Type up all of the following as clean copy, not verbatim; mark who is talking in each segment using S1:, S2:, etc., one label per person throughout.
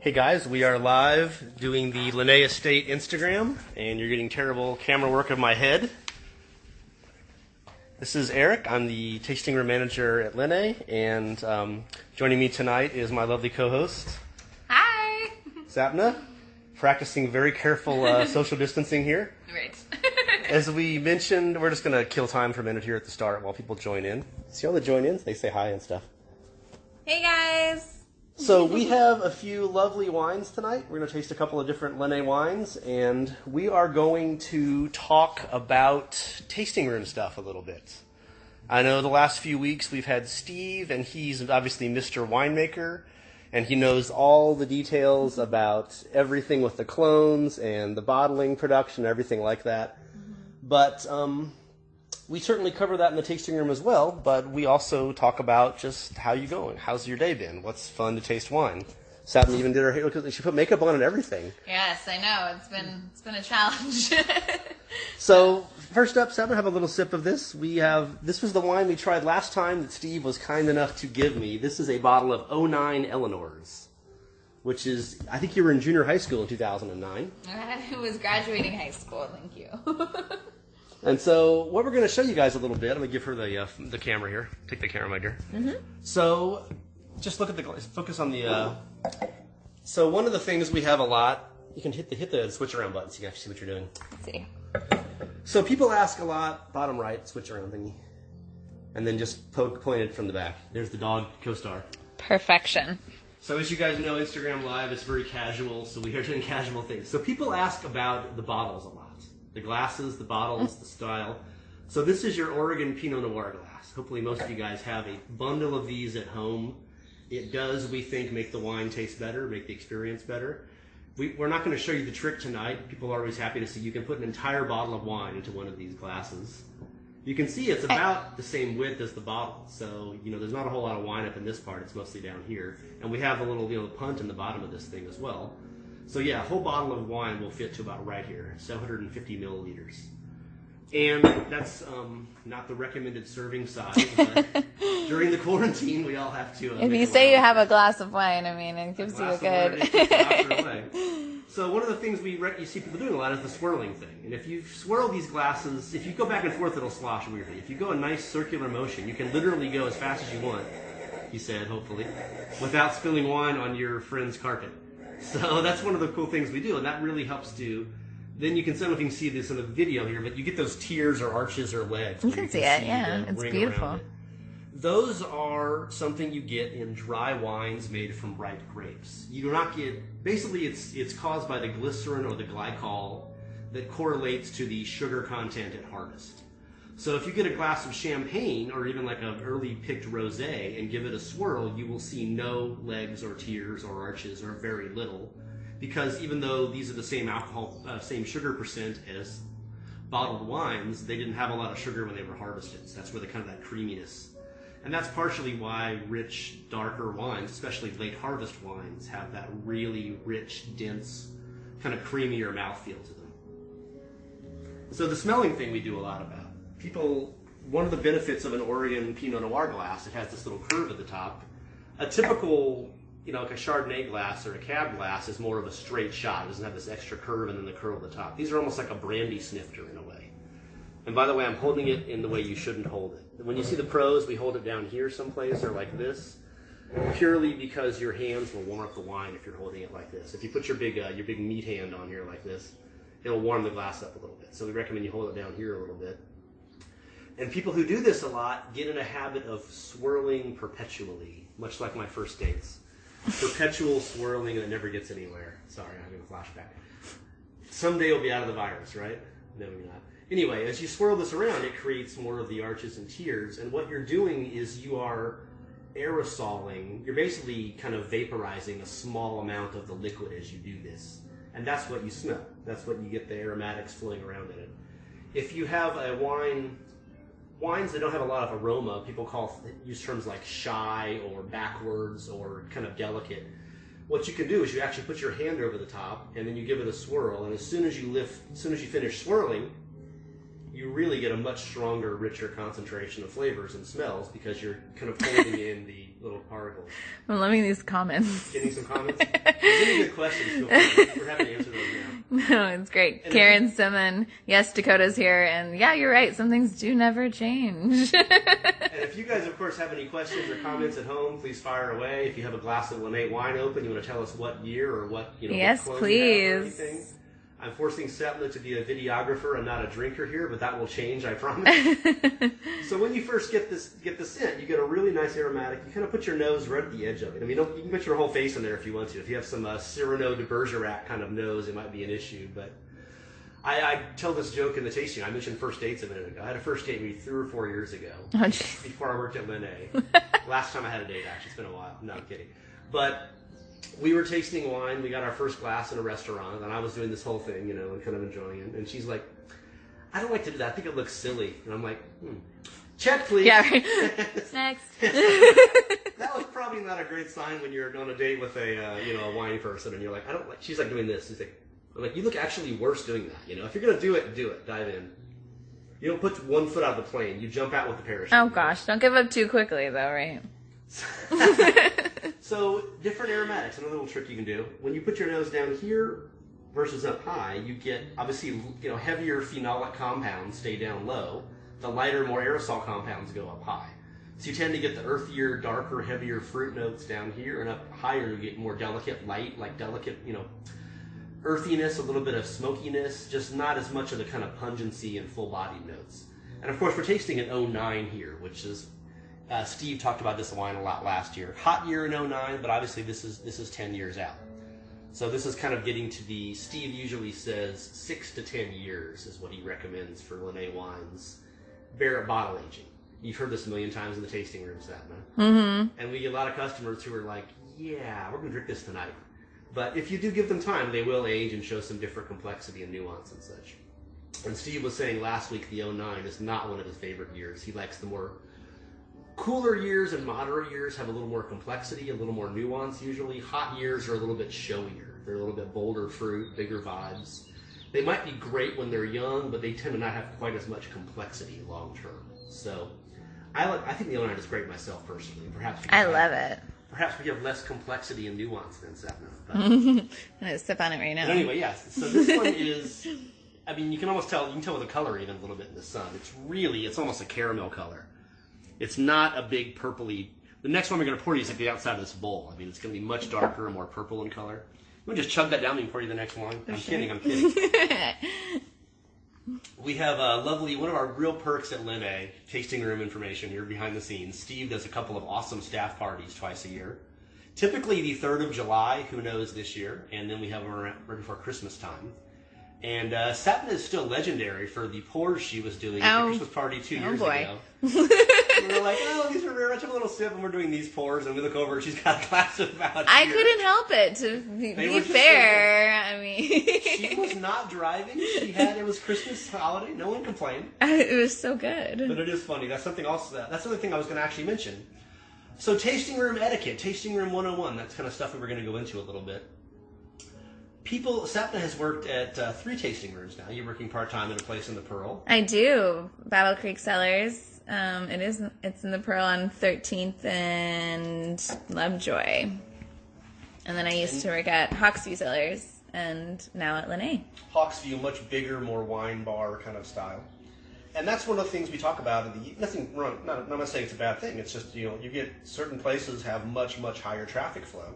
S1: Hey guys, we are live doing the Lenne Estate Instagram, and you're getting terrible camera work of my head. This is Eric. I'm the tasting room manager at Lenne, and joining me tonight is my lovely co-host.
S2: Hi!
S1: Sapna, practicing very careful social distancing here.
S2: Right.
S1: As we mentioned, we're just going to kill time for a minute here at the start while people join in. See all the join-ins? They say hi and stuff.
S2: Hey guys!
S1: So we have a few lovely wines tonight. We're going to taste a couple of different Lenne wines, and we are going to talk about tasting room stuff a little bit. I know the last few weeks we've had Steve, and he's obviously Mr. Winemaker, and he knows all the details about everything with the clones and the bottling production, everything like that. But we certainly cover that in the tasting room as well, but we also talk about just how you going. How's your day been? What's fun to taste wine? Sapna even did her hair. Look, she put makeup on and everything.
S2: Yes, I know. It's been a challenge.
S1: So first up, Sapna, have a little sip of this. This was the wine we tried last time that Steve was kind enough to give me. This is a bottle of 09 Eleanor's, which is, I think you were in junior high school in 2009.
S2: I was graduating high school, thank you.
S1: And so what we're going to show you guys a little bit, I'm going to give her the camera here. Take the camera, my dear. Mm-hmm. So just look at focus on the, so one of the things we have a lot, you can hit the switch around button so you can actually see what you're doing.
S2: Let's see.
S1: So people ask a lot, bottom right, switch around thingy, and then just point it from the back. There's the dog co-star.
S2: Perfection.
S1: So as you guys know, Instagram Live is very casual, so we are doing casual things. So people ask about the bottles a lot. The glasses, the bottles, the style. So this is your Oregon Pinot Noir glass. Hopefully most of you guys have a bundle of these at home. It does, we think, make the wine taste better, make the experience better. We're not going to show you the trick tonight. People are always happy to see you can put an entire bottle of wine into one of these glasses. You can see it's about the same width as the bottle. So, there's not a whole lot of wine up in this part. It's mostly down here. And we have a little, punt in the bottom of this thing as well. So yeah, a whole bottle of wine will fit to about right here, 750 milliliters. And that's not the recommended serving size, but during the quarantine, we all have to...
S2: if you say you have a glass of wine, I mean, it gives you a good...
S1: So one of the things you see people doing a lot is the swirling thing. And if you swirl these glasses, if you go back and forth, it'll slosh weirdly. If you go a nice circular motion, you can literally go as fast as you want, he said, hopefully, without spilling wine on your friend's carpet. So that's one of the cool things we do, and that really helps to... Then you can, I don't know if you can see this in the video here, but you get those tiers or arches or legs.
S2: You can see it, yeah. It's beautiful.
S1: Those are something you get in dry wines made from ripe grapes. You do not get... Basically, it's caused by the glycerin or the glycol that correlates to the sugar content at harvest. So if you get a glass of champagne or even like an early picked rosé and give it a swirl, you will see no legs or tiers or arches or very little, because even though these are the same same sugar percent as bottled wines, they didn't have a lot of sugar when they were harvested. So that's where that creaminess, and that's partially why rich, darker wines, especially late harvest wines, have that really rich, dense, kind of creamier mouthfeel to them. So the smelling thing we do a lot about. One of the benefits of an Oregon Pinot Noir glass, it has this little curve at the top. A typical, like a Chardonnay glass or a Cab glass is more of a straight shot. It doesn't have this extra curve and then the curve at the top. These are almost like a brandy snifter in a way. And by the way, I'm holding it in the way you shouldn't hold it. When you see the pros, we hold it down here someplace or like this, purely because your hands will warm up the wine if you're holding it like this. If you put your big meat hand on here like this, it'll warm the glass up a little bit. So we recommend you hold it down here a little bit. And people who do this a lot get in a habit of swirling perpetually, much like my first dates. Perpetual swirling and it never gets anywhere. Sorry, I'm having a flashback. Someday you'll be out of the virus, right? No, you're not. Anyway, as you swirl this around, it creates more of the arches and tiers. And what you're doing is you are aerosoling. You're basically kind of vaporizing a small amount of the liquid as you do this. And that's what you smell. That's what you get the aromatics flowing around in it. If you have a wines that don't have a lot of aroma, people use terms like shy or backwards or kind of delicate. What you can do is you actually put your hand over the top and then you give it a swirl, and as soon as you finish swirling, you really get a much stronger, richer concentration of flavors and smells because you're kind of holding in the little particles.
S2: I'm loving these comments.
S1: Getting some comments? If there's any good questions, feel free. We're happy to answer those now.
S2: No, it's great. And Karen Simon, yes, Dakota's here, and yeah, you're right. Some things do never change.
S1: And if you guys, of course, have any questions or comments at home, please fire away. If you have a glass of Lenne wine open, you want to tell us what year or what,
S2: yes,
S1: what
S2: please.
S1: You have or anything. I'm forcing Sapna to be a videographer and not a drinker here, but that will change, I promise. So when you first get the scent, you get a really nice aromatic. You kind of put your nose right at the edge of it. I mean, you can put your whole face in there if you want to. If you have some Cyrano de Bergerac kind of nose, it might be an issue. But I tell this joke in the tasting. I mentioned first dates a minute ago. I had a first date maybe 3 or 4 years ago before I worked at Lenne. Last time I had a date, actually. It's been a while. No, I'm kidding. But we were tasting wine. We got our first glass in a restaurant, and I was doing this whole thing, and kind of enjoying it. And she's like, I don't like to do that. I think it looks silly. And I'm like, check, please.
S2: Yeah, right. Next.
S1: That was probably not a great sign when you're on a date with a wine person, and you're like, I don't like. She's like doing this. She's like, I'm like, you look actually worse doing that. If you're gonna do it. Dive in. You don't put 1 foot out of the plane. You jump out with the parachute.
S2: Oh gosh, don't give up too quickly, though, right?
S1: So, different aromatics, another little trick you can do. When you put your nose down here versus up high, you get, obviously, heavier phenolic compounds stay down low. The lighter, more aerosol compounds go up high. So you tend to get the earthier, darker, heavier fruit notes down here, and up higher you get more delicate, light, like delicate, earthiness, a little bit of smokiness, just not as much of the kind of pungency and full-bodied notes. And of course, we're tasting an 09 here, which is... Steve talked about this wine a lot last year. Hot year in 09, but obviously this is 10 years out. So this is kind of getting to the, Steve usually says 6 to 10 years is what he recommends for Lenne wines. Barrett bottle aging. You've heard this a million times in the tasting room, Sapna. Mm-hmm. And we get a lot of customers who are like, yeah, we're going to drink this tonight. But if you do give them time, they will age and show some different complexity and nuance and such. And Steve was saying last week the 09 is not one of his favorite years. He likes the more cooler years and moderate years have a little more complexity, a little more nuance usually. Hot years are a little bit showier. They're a little bit bolder fruit, bigger vibes. They might be great when they're young, but they tend to not have quite as much complexity long term. So I think the 09 is great myself personally.
S2: I love it.
S1: Perhaps we have less complexity and nuance than Sapna.
S2: I'm going to sip on it right now.
S1: But anyway, yes. So this one is, I mean, you can almost tell, you can tell with the color even a little bit in the sun. It's almost a caramel color. It's not a big purpley. The next one we're going to pour you is at the outside of this bowl. I mean, it's going to be much darker and more purple in color. You want to just chug that down and pour you the next one? I'm kidding. We have a lovely, one of our real perks at Lenne, tasting room information here behind the scenes. Steve does a couple of awesome staff parties twice a year. Typically the 3rd of July, who knows this year, and then we have them right before Christmas time. And Sapna is still legendary for the pours she was doing at the Christmas party 2 years ago. We were like, these are rare. I took a little sip, and we're doing these pours, and we look over, and she's got a glass of about
S2: I couldn't help it, to be fair. I mean...
S1: She was not driving. It was Christmas holiday. No one complained.
S2: It was so good.
S1: But it is funny. That's something else. That's another thing I was going to actually mention. So tasting room etiquette, tasting room 101, that's kind of stuff we were going to go into a little bit. Sapna has worked at 3 tasting rooms now. You're working part-time at a place in the Pearl.
S2: I do. Battle Creek Cellars. It's in the Pearl on 13th and Lovejoy. And then I used to work at Hawksview Cellars and now at Lenne.
S1: Hawksview, much bigger, more wine bar kind of style. And that's one of the things we talk about. Nothing wrong. I'm not saying it's a bad thing. It's just, you get certain places have much, much higher traffic flow.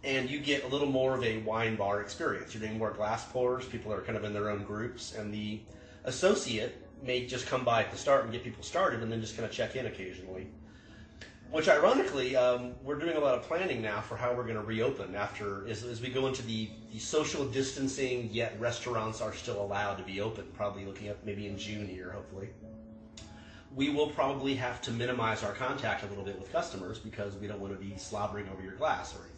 S1: And you get a little more of a wine bar experience. You're doing more glass pours. People are kind of in their own groups. And the associate may just come by at the start and get people started and then just kind of check in occasionally. Which ironically, we're doing a lot of planning now for how we're going to reopen as we go into the social distancing, yet restaurants are still allowed to be open, probably looking at maybe in June here, hopefully. We will probably have to minimize our contact a little bit with customers because we don't want to be slobbering over your glass or anything.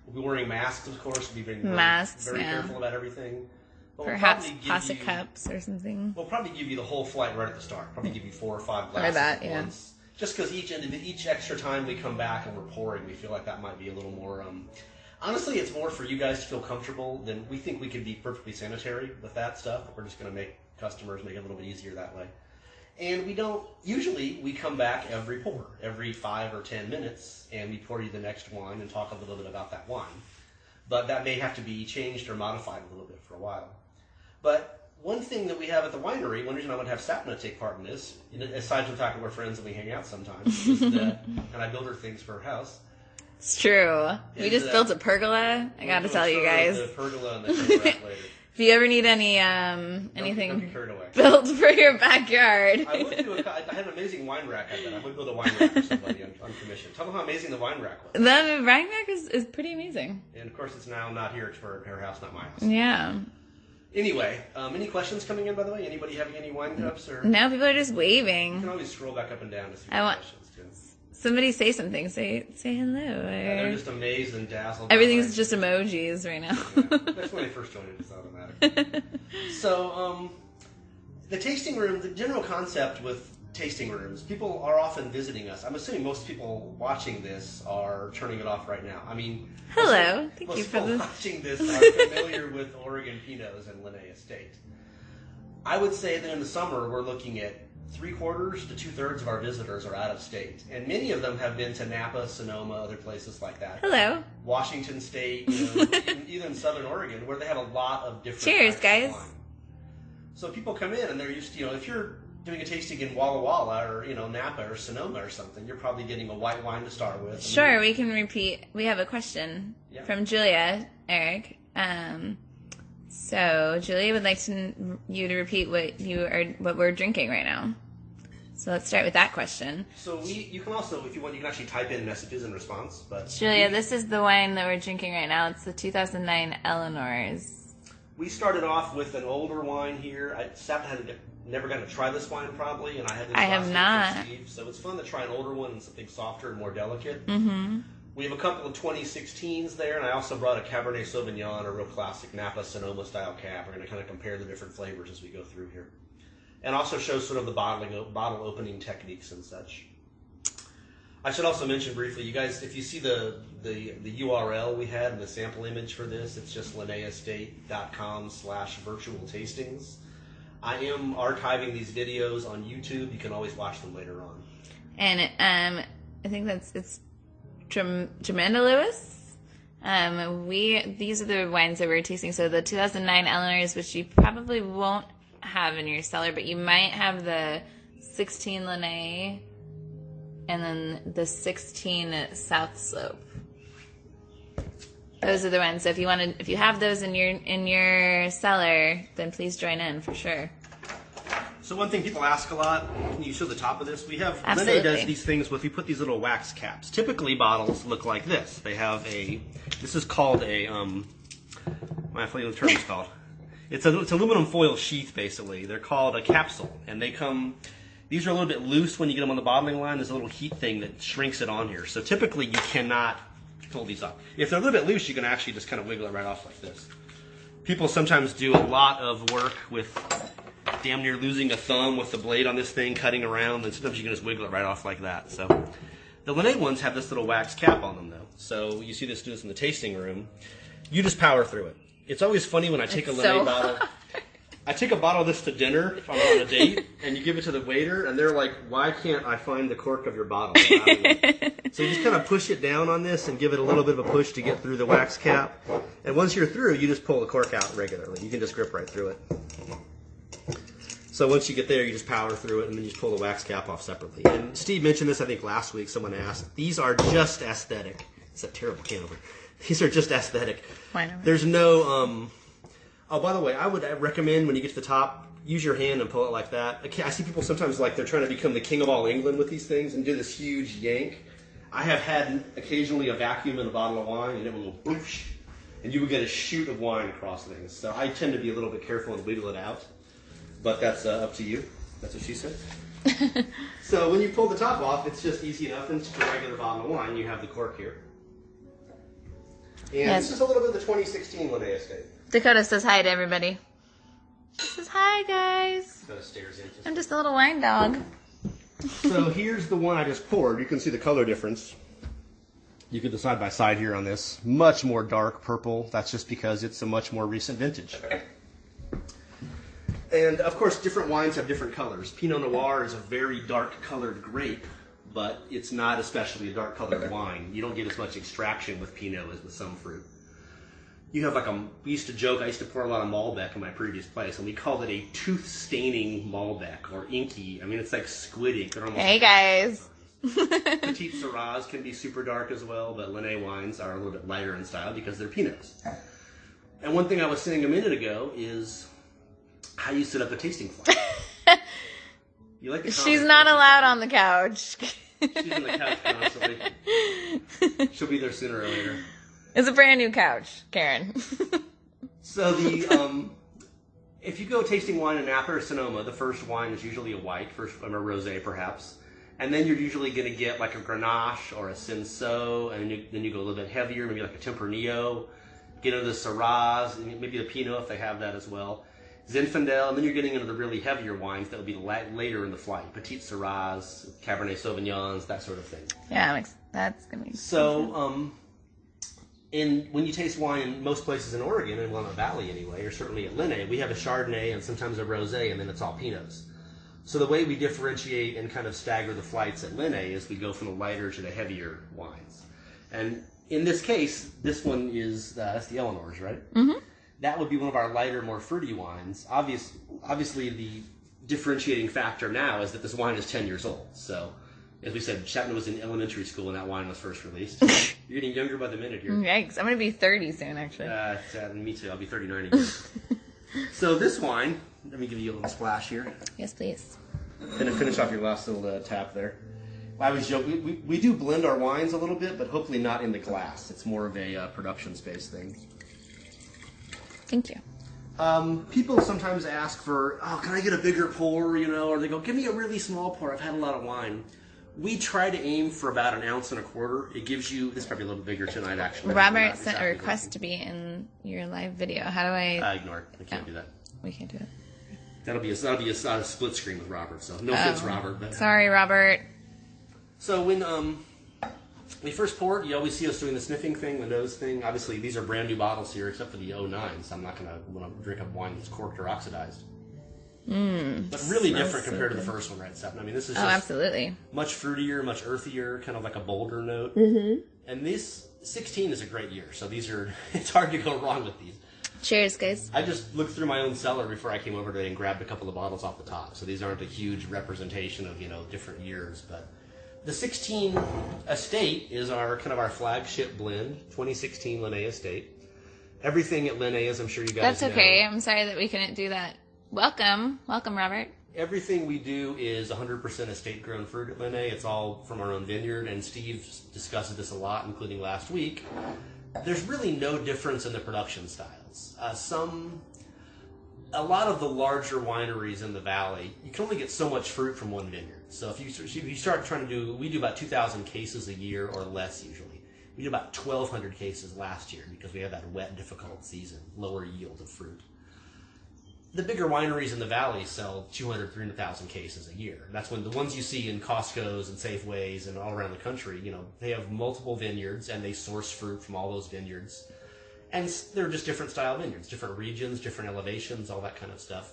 S1: We'll be wearing masks, of course. We'll be very careful about everything. But
S2: perhaps plastic cups or something.
S1: We'll probably give you the whole flight right at the start. Probably give you 4 or 5 glasses at once. Just because each extra time we come back and we're pouring, we feel like that might be a little more... Honestly, it's more for you guys to feel comfortable than we think we can be perfectly sanitary with that stuff. We're just going to make customers, make it a little bit easier that way. And usually we come back every pour, every 5 or 10 minutes, and we pour you the next wine and talk a little bit about that wine. But that may have to be changed or modified a little bit for a while. But one thing that we have at the winery, one reason I would have Sapna take part in this, aside from the fact that we're friends and we hang out sometimes, is that, and I build her things for her house.
S2: It's true. We just built a pergola. I gotta tell you guys.
S1: The pergola and the cover later.
S2: If you ever need anything
S1: Don't be carried away.
S2: built for your backyard.
S1: I had an amazing wine rack I bet. I would build a wine rack for somebody on commission. Tell them how amazing the wine rack was.
S2: The wine rack is pretty amazing.
S1: And of course it's now not here, it's for her house, not my house.
S2: Yeah.
S1: Anyway, any questions coming in, by the way? Anybody having any wine cups? Or
S2: No, people are just
S1: you
S2: waving.
S1: can always scroll back up and down to see questions, too.
S2: Somebody say something. Say hello.
S1: Yeah, they're just amazed and dazzled.
S2: Everything's just emojis right now.
S1: Yeah, that's when I first joined it. It's automatic. So, the tasting room, the general concept with tasting rooms, people are often visiting us. I'm assuming most people watching this are turning it off right now. I mean,
S2: hello. Thank you
S1: most
S2: for
S1: people
S2: this.
S1: watching this are familiar with Oregon Pinots and Lenne Estate. I would say that in the summer we're looking at 3/4 to 2/3 of our visitors are out of state, and many of them have been to Napa, Sonoma, other places like that.
S2: Hello.
S1: Washington State, even in Southern Oregon, where they have a lot of different.
S2: Cheers,
S1: types
S2: guys.
S1: of wine. So people come in and they're used to, if you're doing a tasting in Walla Walla or Napa or Sonoma or something, you're probably getting a white wine to start with.
S2: Sure, we can repeat. We have a question from Julia, Eric. So Julia would like you to repeat what we're drinking right now. So let's start with that question.
S1: So you can also, if you want, you can actually type in messages in response. But
S2: Julia, this is the wine that we're drinking right now. It's the 2009 Eleanor's.
S1: We started off with an older wine here. Sapna had never gotten to try this wine probably, and I had this
S2: have not.
S1: from Steve, so it's fun to try an older one and something softer and more delicate.
S2: Mm-hmm.
S1: We have a couple of 2016s there, and I also brought a Cabernet Sauvignon, a real classic Napa Sonoma style cab. We're going to kind of compare the different flavors as we go through here. And also show sort of the bottle opening techniques and such. I should also mention briefly, you guys, if you see the URL we had and the sample image for this, it's just lenneestate.com/virtual tastings. I am archiving these videos on YouTube. You can always watch them later on.
S2: And I think it's Tremenda Lewis. These are the wines that we're tasting. So the 2009 Eleanor's, which you probably won't have in your cellar, but you might have the 16 Lenne and then the 16 South Slope. Those are the ones. So if you have those in your cellar, then please join in for sure.
S1: So one thing people ask a lot, can you show the top of this? We have,
S2: Absolutely.
S1: Lenne does these things with, we put these little wax caps. Typically bottles look like this. They have this is called I forget what the term is called. It's aluminum foil sheath basically. They're called a capsule, and these are a little bit loose when you get them on the bottling line. There's a little heat thing that shrinks it on here. So typically you cannot pull these up. If they're a little bit loose, you can actually just kind of wiggle it right off like this. People sometimes do a lot of work with damn near losing a thumb with the blade on this thing, cutting around, and sometimes you can just wiggle it right off like that. So the Lenne ones have this little wax cap on them though. So you see this in the tasting room. You just power through it. It's always funny when I take a Lenne bottle. I take a bottle of this to dinner if I'm on a date, and you give it to the waiter, and they're like, "Why can't I find the cork of your bottle?" So you just kind of push it down on this and give it a little bit of a push to get through the wax cap. And once you're through, you just pull the cork out regularly. You can just grip right through it. So once you get there, you just power through it, and then you just pull the wax cap off separately. And Steve mentioned this, I think, last week. Someone asked. These are just aesthetic. It's a terrible can opener. These are just aesthetic.
S2: Why not?
S1: There's no... Oh, by the way, I would recommend when you get to the top, use your hand and pull it like that. I see people sometimes like they're trying to become the king of all England with these things and do this huge yank. I have had occasionally a vacuum in a bottle of wine, and it will go boosh, and you will get a shoot of wine across things. So I tend to be a little bit careful and wiggle it out. But that's up to you. That's what she said. So when you pull the top off, it's just easy enough. And it's a regular bottle of wine. You have the cork here. And this is a little bit of the 2016 Lenne Estate.
S2: Dakota says hi to everybody. She says hi, guys.
S1: Dakota stares in.
S2: I'm just a little wine dog.
S1: So here's the one I just poured. You can see the color difference. You can do side by side here on this. Much more dark purple. That's just because it's a much more recent vintage. And, of course, different wines have different colors. Pinot Noir is a very dark-colored grape, but it's not especially a dark-colored wine. You don't get as much extraction with Pinot as with some fruit. You have we used to joke, I used to pour a lot of Malbec in my previous place, and we called it a tooth-staining Malbec, or inky. I mean, it's like squid ink.
S2: Hey, guys.
S1: Petite Syrahs can be super dark as well, but Lenne wines are a little bit lighter in style because they're Pinots. And one thing I was saying a minute ago is how you set up a tasting flight. You like
S2: She's not allowed on the couch.
S1: She's on the couch constantly. She'll be there sooner or later.
S2: It's a brand new couch, Karen.
S1: So if you go tasting wine in Napa or Sonoma, the first wine is usually a white, or a rosé perhaps, and then you're usually going to get like a Grenache or a Cinsault, and then you go a little bit heavier, maybe like a Tempranillo, get into the Syrahs, maybe the Pinot if they have that as well, Zinfandel, and then you're getting into the really heavier wines that will be later in the flight, Petite Syrahs, Cabernet Sauvignons, that sort of thing.
S2: Yeah, that's going to be
S1: so. When you taste wine in most places in Oregon, in Willamette Valley anyway, or certainly at Lenne, we have a Chardonnay and sometimes a Rosé, and then it's all Pinots. So the way we differentiate and kind of stagger the flights at Lenne is we go from the lighter to the heavier wines. And in this case, this one is, that's the Eleanor's, right?
S2: Mm-hmm.
S1: That would be one of our lighter, more fruity wines. Obviously, the differentiating factor now is that this wine is 10 years old. So, as we said, Sapna was in elementary school when that wine was first released. You're getting younger by the minute here.
S2: Yikes. I'm going to be 30 soon, actually.
S1: Me too. I'll be 39 again. So this wine, let me give you a little splash here.
S2: Yes, please.
S1: And to finish off your last little tap there. I always joke, we do blend our wines a little bit, but hopefully not in the glass. It's more of a production space thing.
S2: Thank you.
S1: People sometimes ask for, can I get a bigger pour, or they go, give me a really small pour. I've had a lot of wine. We try to aim for about 1.25 ounces. It gives you, this is probably a little bit bigger tonight, actually.
S2: Robert sent a request to be in your live video. How do I?
S1: Ignore it. I can't do that.
S2: We can't do it.
S1: That'll be a split screen with Robert, so no offense, Robert. But.
S2: Sorry, Robert.
S1: So when we first poured, you always see us doing the sniffing thing, the nose thing. Obviously, these are brand new bottles here, except for the 09, so I'm not going to drink a wine that's corked or oxidized. But really different compared to the first one, right, Sapna? I mean, this is just
S2: absolutely
S1: much fruitier, much earthier, kind of like a bolder note.
S2: Mm-hmm.
S1: And this 16 is a great year, so it's hard to go wrong with these.
S2: Cheers, guys.
S1: I just looked through my own cellar before I came over today and grabbed a couple of bottles off the top. So these aren't a huge representation of, different years, but the 16 Estate is our flagship blend, 2016 Lenne Estate. Everything at Lenne is, I'm sure you guys know.
S2: That's okay. I'm sorry that we couldn't do that. Welcome, Robert.
S1: Everything we do is 100% estate-grown fruit at Lenne. It's all from our own vineyard, and Steve discusses this a lot, including last week. There's really no difference in the production styles. A lot of the larger wineries in the valley, you can only get so much fruit from one vineyard. So if you start trying to we do about 2,000 cases a year or less usually. We did about 1,200 cases last year because we had that wet, difficult season, lower yield of fruit. The bigger wineries in the valley sell 200, 300,000 cases a year. That's when the ones you see in Costco's and Safeways and all around the country, they have multiple vineyards and they source fruit from all those vineyards. And they're just different style vineyards, different regions, different elevations, all that kind of stuff.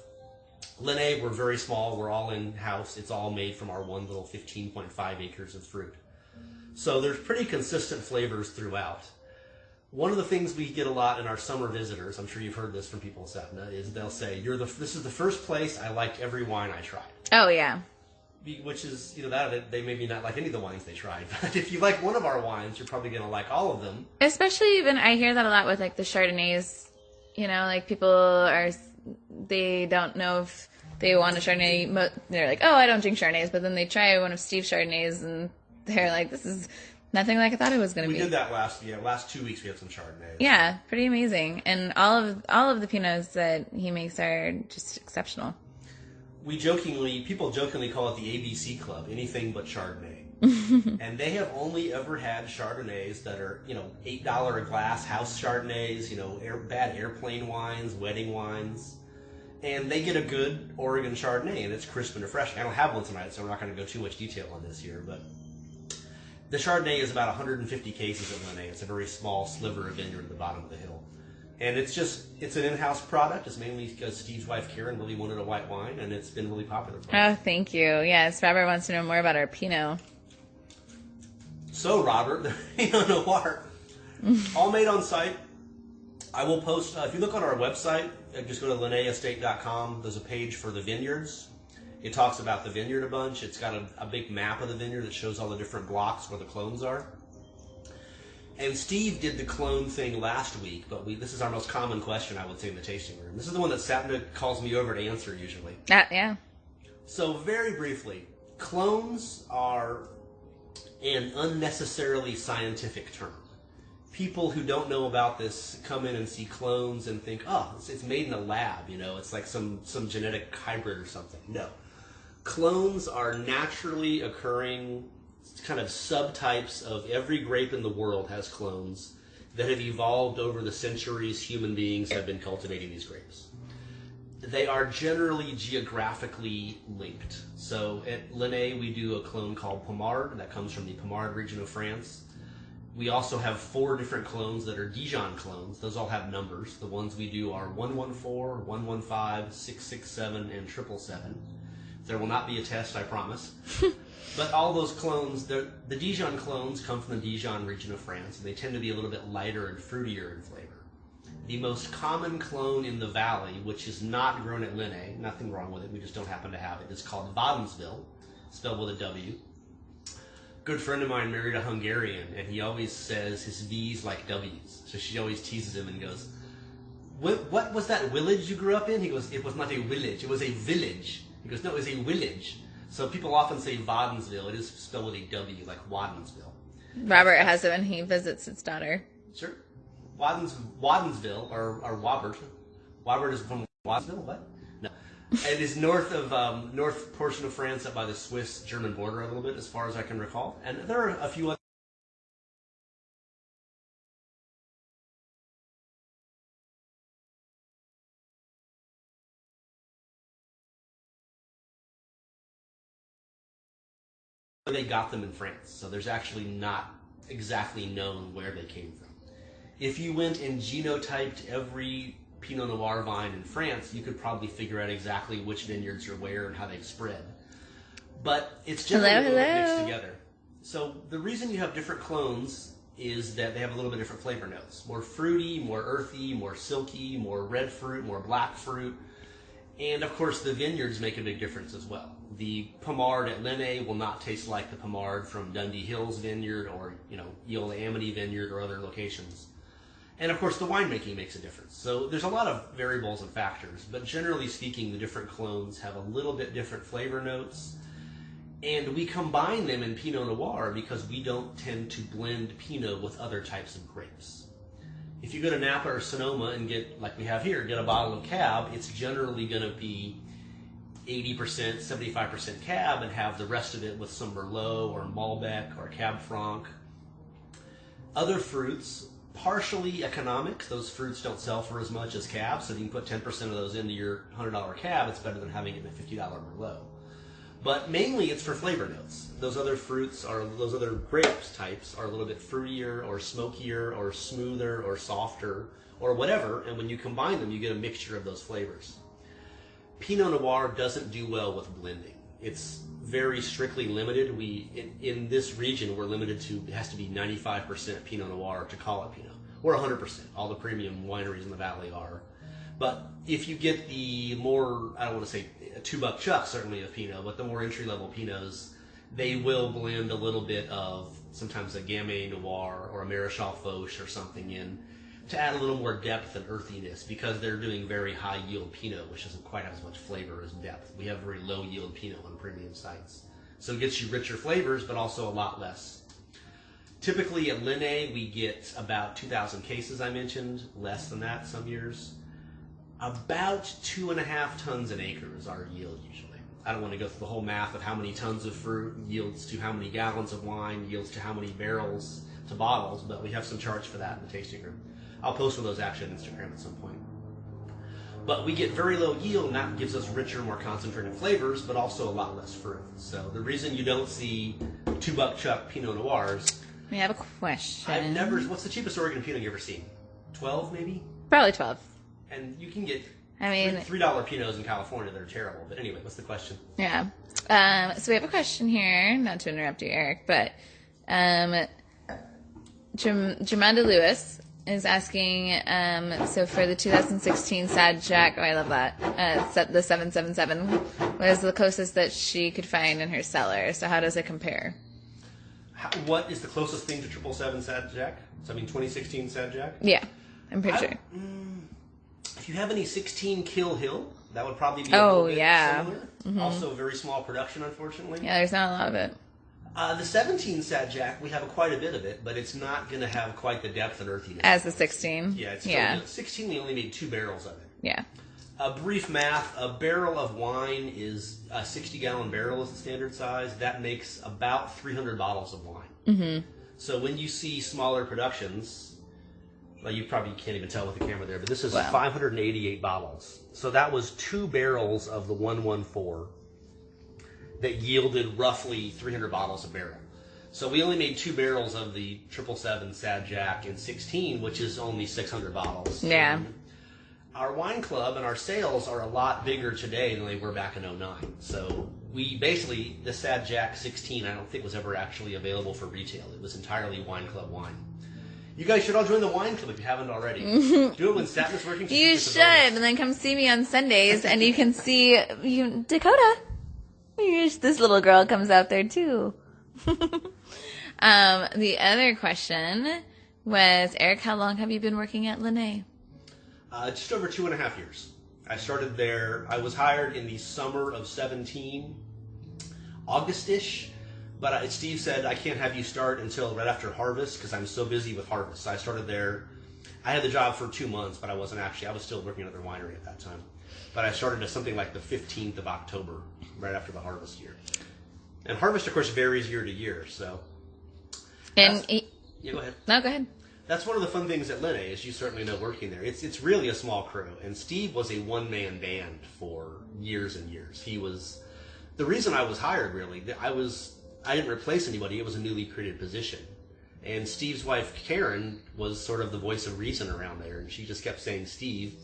S1: Lenne, we're very small. We're all in-house. It's all made from our one little 15.5 acres of fruit. So there's pretty consistent flavors throughout. One of the things we get a lot in our summer visitors, I'm sure you've heard this from people in Sapna, is they'll say, this is the first place I liked every wine I tried.
S2: Oh, yeah.
S1: Which is, that they maybe not like any of the wines they tried. But if you like one of our wines, you're probably going to like all of them.
S2: Especially even, I hear that a lot with the Chardonnays. People they don't know if they want a Chardonnay. They're like, I don't drink Chardonnays. But then they try one of Steve's Chardonnays and they're like, this is nothing like I thought it was going to be.
S1: We did that last 2 weeks we had some Chardonnay.
S2: Yeah, pretty amazing. And all of the Pinots that he makes are just exceptional.
S1: People jokingly call it the ABC Club, anything but Chardonnay. And they have only ever had Chardonnays that are, $8 a glass house Chardonnays, bad airplane wines, wedding wines. And they get a good Oregon Chardonnay, and it's crisp and refreshing. I don't have one tonight, so we're not going to go too much detail on this here, but the Chardonnay is about 150 cases at Lenne. It's a very small sliver of vineyard at the bottom of the hill. And it's an in-house product. It's mainly because Steve's wife Karen really wanted a white wine, and it's been really popular for us.
S2: Oh, thank you. Yes, Robert wants to know more about our Pinot.
S1: So, Robert, the Pinot Noir, all made on site. I will post, if you look on our website, just go to lenneestate.com. There's a page for the vineyards. It talks about the vineyard a bunch. It's got a big map of the vineyard that shows all the different blocks where the clones are. And Steve did the clone thing last week, but this is our most common question, I would say, in the tasting room. This is the one that Sapna calls me over to answer usually.
S2: Yeah.
S1: So very briefly, clones are an unnecessarily scientific term. People who don't know about this come in and see clones and think, oh, it's made in a lab, it's like some genetic hybrid or something. No. Clones are naturally occurring kind of subtypes of every grape in the world has clones that have evolved over the centuries human beings have been cultivating these grapes. They are generally geographically linked. So at Lenne, we do a clone called Pommard that comes from the Pommard region of France. We also have 4 different clones that are Dijon clones. Those all have numbers. The ones we do are 114, 115, 667, and 777. There will not be a test, I promise. But all those clones, the Dijon clones come from the Dijon region of France, and they tend to be a little bit lighter and fruitier in flavor. The most common clone in the valley, which is not grown at Lenne, nothing wrong with it, we just don't happen to have it, is called Wadenswil, spelled with a W. Good friend of mine married a Hungarian, and he always says his V's like W's. So she always teases him and goes, what was that village you grew up in? He goes, it was not a village, it was a village. He goes, no, it was a village. So people often say Wadenswil. It is spelled with a W, like Wadenswil.
S2: Robert has it when he visits his daughter.
S1: Sure. Wadenswil, or Wabert. Wabert is from Wadenswil, what? No. It is north portion of France, up by the Swiss-German border a little bit, as far as I can recall. And there are a few other they got them in France, so there's actually not exactly known where they came from. If you went and genotyped every Pinot Noir vine in France, you could probably figure out exactly which vineyards are where and how they've spread. But it's generally a little bit mixed together. So the reason you have different clones is that they have a little bit different flavor notes. More fruity, more earthy, more silky, more red fruit, more black fruit. And of course the vineyards make a big difference as well. The Pommard at Lenne will not taste like the Pommard from Dundee Hills Vineyard or, Eola Amity Vineyard or other locations. And of course the winemaking makes a difference. So there's a lot of variables and factors, but generally speaking the different clones have a little bit different flavor notes. And we combine them in Pinot Noir because we don't tend to blend Pinot with other types of grapes. If you go to Napa or Sonoma and get, like we have here, get a bottle of Cab, it's generally going to be 80%, 75% Cab and have the rest of it with some Merlot or Malbec or Cab Franc. Other fruits, partially economic. Those fruits don't sell for as much as Cab, so if you can put 10% of those into your $100 Cab, it's better than having it in a $50 Merlot. But mainly it's for flavor notes. Those other grapes types are a little bit fruitier or smokier or smoother or softer or whatever, and when you combine them, you get a mixture of those flavors. Pinot Noir doesn't do well with blending. It's very strictly limited. In this region, we're limited to, it has to be 95% Pinot Noir to call it Pinot, or 100%. All the premium wineries in the valley are. But if you get the more, I don't want to say a $2 chuck certainly of Pinot, but the more entry-level Pinots, they will blend a little bit of sometimes a Gamay Noir or a Maréchal Foch or something in to add a little more depth and earthiness because they're doing very high-yield Pinot, which doesn't quite have as much flavor as depth. We have very low-yield Pinot on premium sites. So it gets you richer flavors, but also a lot less. Typically at Lenne, we get about 2,000 cases, I mentioned, less than that some years. About 2.5 tons an acre is our yield usually. I don't want to go through the whole math of how many tons of fruit yields to how many gallons of wine, yields to how many barrels to bottles, but we have some charge for that in the tasting room. I'll post one of those actually on Instagram at some point. But we get very low yield, and that gives us richer, more concentrated flavors, but also a lot less fruit. So the reason you don't see $2 chuck Pinot Noirs...
S2: We have a question.
S1: What's the cheapest Oregon Pinot you ever seen? 12 maybe?
S2: Probably 12.
S1: And you can get
S2: $3
S1: Pinots in California that are terrible. But anyway, what's the question?
S2: Yeah. So we have a question here, not to interrupt you, Eric, but Jamanda Lewis is asking, so for the 2016 Sad Jack, I love that, the 777, what is the closest that she could find in her cellar? So how does it compare?
S1: What is the closest thing to 777 Sad Jack? So, 2016 Sad Jack?
S2: Yeah, I'm pretty sure.
S1: If you have any 16 Kill Hill, that would probably be
S2: a little
S1: bit
S2: similar.
S1: Mm-hmm. Also, very small production, unfortunately.
S2: Yeah, there's not a lot of it.
S1: The 17 Sad Jack, we have quite a bit of it, but it's not going to have quite the depth and earthiness.
S2: As the 16?
S1: Yeah, it's still 16, we only made 2 barrels of it.
S2: Yeah.
S1: Brief math, a barrel of wine is a 60-gallon barrel is the standard size. That makes about 300 bottles of wine. Mm-hmm. So when you see smaller productions, well, you probably can't even tell with the camera there, but this is 588 bottles. So that was 2 barrels of the 114 that yielded roughly 300 bottles a barrel. So we only made 2 barrels of the 777 Sad Jack in 16, which is only 600 bottles.
S2: Yeah.
S1: And our wine club and our sales are a lot bigger today than they were back in 09. So we basically, the Sad Jack 16, I don't think was ever actually available for retail. It was entirely wine club wine. You guys should all join the wine club if you haven't already. Do it when Sapna's working.
S2: You should, and then come see me on Sundays, and you can see Dakota. This little girl comes out there too. The other question was, Eric, how long have you been working at Lenne?
S1: Just over 2.5 years. I started there. I was hired in the summer of 17, August-ish. But Steve said, I can't have you start until right after harvest because I'm so busy with harvest. So I started there. I had the job for 2 months, but I was still working at their winery at that time. But I started at something like the 15th of October, right after the harvest year. And harvest, of course, varies year to year. So. Yeah, go ahead.
S2: No, go ahead.
S1: That's one of the fun things at Lenne, as you certainly know working there. It's really a small crew. And Steve was a one-man band for years and years. He was, the reason I was hired, really, I didn't replace anybody. It was a newly created position. And Steve's wife, Karen, was sort of the voice of reason around there. And she just kept saying, Steve,